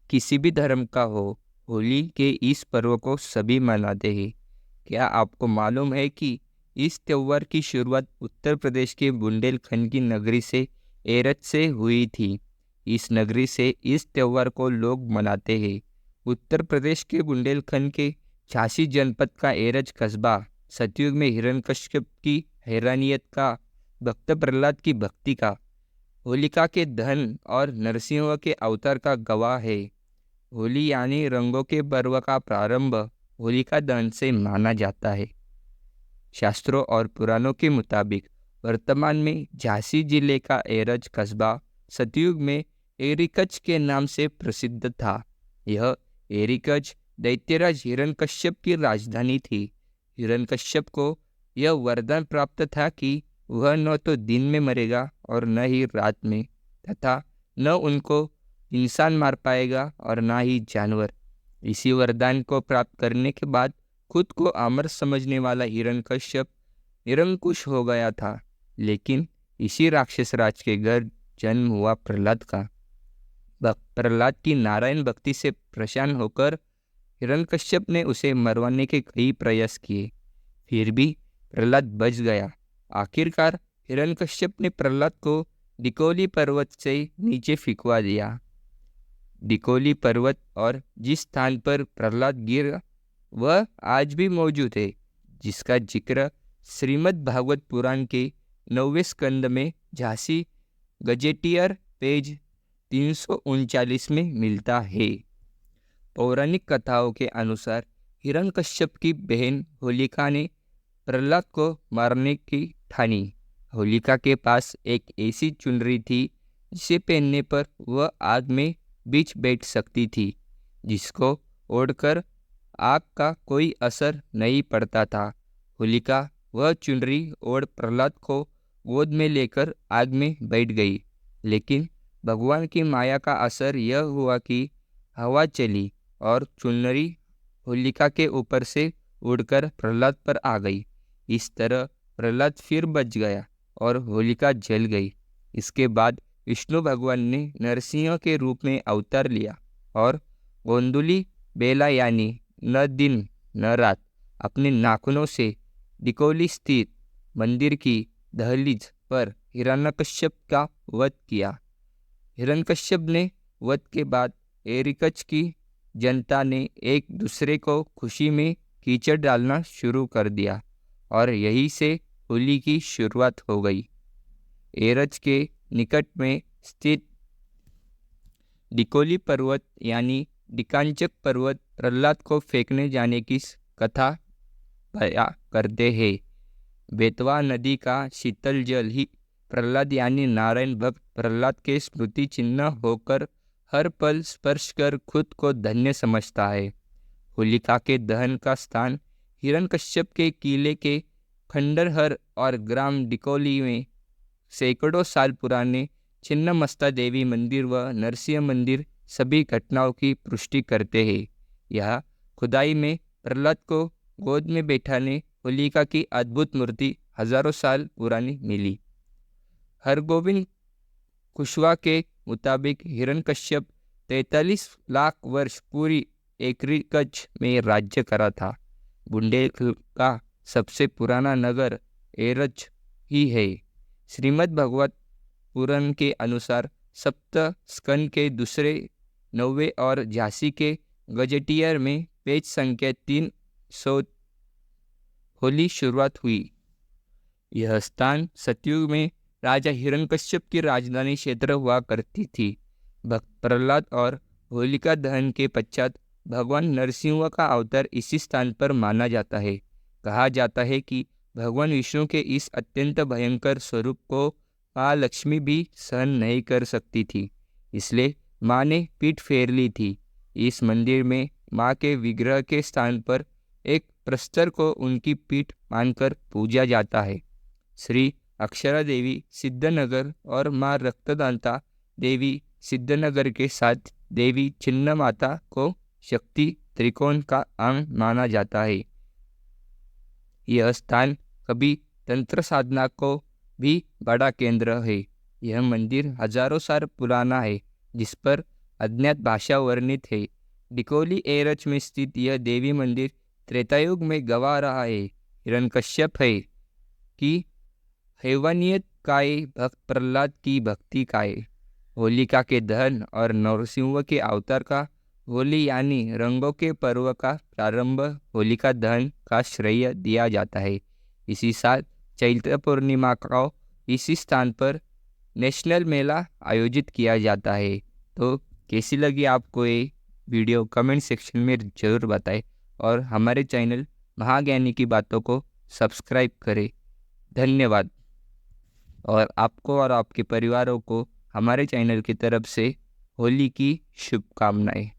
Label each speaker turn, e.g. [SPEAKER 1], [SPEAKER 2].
[SPEAKER 1] किसी भी धर्म का हो, होली के इस पर्व को सभी मनाते हैं। क्या आपको मालूम है कि इस त्योहार की शुरुआत उत्तर प्रदेश के बुंदेलखंड की नगरी से एरच से हुई थी। इस नगरी से इस त्योहार को लोग मनाते हैं। उत्तर प्रदेश के बुंदेलखंड के झांसी जनपद का एरच कस्बा सतयुग में हिरण्यकश्यप की हैरानियत का, भक्त प्रहलाद की भक्ति का, होलिका के दहन और नरसिंह के अवतार का गवाह है। होली यानी रंगों के पर्व का प्रारंभ होलिका दहन से माना जाता है। शास्त्रों और पुराणों के मुताबिक वर्तमान में झांसी जिले का एरज कस्बा सतयुग में एरिकच के नाम से प्रसिद्ध था। यह एरिकच दैत्यराज हिरण्यकश्यप की राजधानी थी। हिरण्यकश्यप को यह वरदान प्राप्त था कि वह न तो दिन में मरेगा और न ही रात में, तथा न उनको इंसान मार पाएगा और ना ही जानवर। इसी वरदान को प्राप्त करने के बाद खुद को अमर समझने वाला हिरण्यकश्यप निरंकुश हो गया था। लेकिन इसी राक्षस राज के घर जन्म हुआ प्रहलाद का। प्रहलाद की नारायण भक्ति से प्रसन्न होकर हिरण्यकश्यप ने उसे मरवाने के कई प्रयास किए, फिर भी प्रहलाद बच गया। आखिरकार हिरण्यकश्यप ने प्रहलाद को डिकोली पर्वत से नीचे फेंकवा दिया। डिकोली पर्वत और जिस स्थान पर प्रहलाद गिरा वह आज भी मौजूद है, जिसका जिक्र श्रीमद् भागवत पुराण के 9वें स्कंद में झांसी गजेटियर पेज 339 में मिलता है। पौराणिक कथाओं के अनुसार हिरण्यकश्यप की बहन होलिका ने प्रहलाद को मारने की ठानी। होलिका के पास एक ऐसी चुनरी थी जिसे पहनने पर वह आग में बीच बैठ सकती थी, जिसको ओढ़कर आग का कोई असर नहीं पड़ता था। होलिका वह चुनरी ओढ़ प्रहलाद को गोद में लेकर आग में बैठ गई, लेकिन भगवान की माया का असर यह हुआ कि हवा चली और चुनरी होलिका के ऊपर से उड़कर प्रहलाद पर आ गई। इस तरह प्रहलाद फिर बच गया और होलिका जल गई। इसके बाद विष्णु भगवान ने नरसिंह के रूप में अवतार लिया और गोंदुली बेला यानी न दिन न रात अपने नाखूनों से डिकोली स्थित मंदिर की दहलीज पर हिरण्यकश्यप का वध किया। हिरण्यकश्यप ने वध के बाद एरिकच की जनता ने एक दूसरे को खुशी में कीचड़ डालना शुरू कर दिया और यहीं से होली की शुरुआत हो गई। एरच के निकट में स्थित डिकोली पर्वत यानी डिकांचक पर्वत प्रहलाद को फेंकने जाने की कथा बयां करते हैं। बेतवा नदी का शीतल जल ही प्रहलाद यानी नारायण भक्त प्रहलाद के स्मृति चिन्ह होकर हर पल स्पर्श कर खुद को धन्य समझता है। होलिका के दहन का स्थान हिरण्यकश्यप के किले के खंडहर और ग्राम डिकोली में सैकड़ों साल पुराने छिन्नमस्ता देवी मंदिर व नरसिंह मंदिर सभी घटनाओं की पुष्टि करते हैं। यह खुदाई में प्रहलाद को गोद में बैठाने होलिका की अद्भुत मूर्ति हजारों साल पुरानी मिली। हरगोविंद कुशवाहा के मुताबिक हिरण्यकश्यप 43 लाख वर्ष पूरी एरिकच में राज्य करा था। बुंदेलखंड का सबसे पुराना नगर एरच ही है। श्रीमद् भागवत पुराण के अनुसार सप्त स्कंद के दूसरे 9वें और झांसी के गजेटियर में पेज संख्या 300 होली शुरुआत हुई। यह स्थान सतयुग में राजा हिरण्यकश्यप की राजधानी क्षेत्र हुआ करती थी। भक्त प्रहलाद और होलिका दहन के पश्चात भगवान नरसिंह का अवतार इसी स्थान पर माना जाता है। कहा जाता है कि भगवान विष्णु के इस अत्यंत भयंकर स्वरूप को माँ लक्ष्मी भी सहन नहीं कर सकती थी, इसलिए माँ ने पीठ फेर ली थी। इस मंदिर में माँ के विग्रह के स्थान पर एक प्रस्तर को उनकी पीठ मानकर पूजा जाता है। श्री अक्षरा देवी सिद्धनगर और माँ रक्तदाता देवी सिद्धनगर के साथ देवी छिन्न माता को शक्ति त्रिकोण का अंग माना जाता है। यह स्थान कभी तंत्र साधना को भी बड़ा केंद्र है। यह मंदिर हजारों साल पुराना है, जिस पर अज्ञात भाषा वर्णित है। डिकोली एरच में स्थित यह देवी मंदिर त्रेतायुग में गवा रहा है। हिरण्यकश्यप है कि हैवानियत का है, भक्त प्रहलाद की भक्ति का है, होलिका के दहन और नरसिंह के अवतार का, होली यानी रंगों के पर्व का प्रारंभ होलिका दहन का श्रेय दिया जाता है। इसी साल चैत्र पूर्णिमा को इसी स्थान पर नेशनल मेला आयोजित किया जाता है। तो कैसी लगी आपको ये वीडियो कमेंट सेक्शन में ज़रूर बताएं और हमारे चैनल महाज्ञानी की बातों को सब्सक्राइब करें। धन्यवाद। और आपको और आपके परिवारों को हमारे चैनल की तरफ से होली की शुभकामनाएं।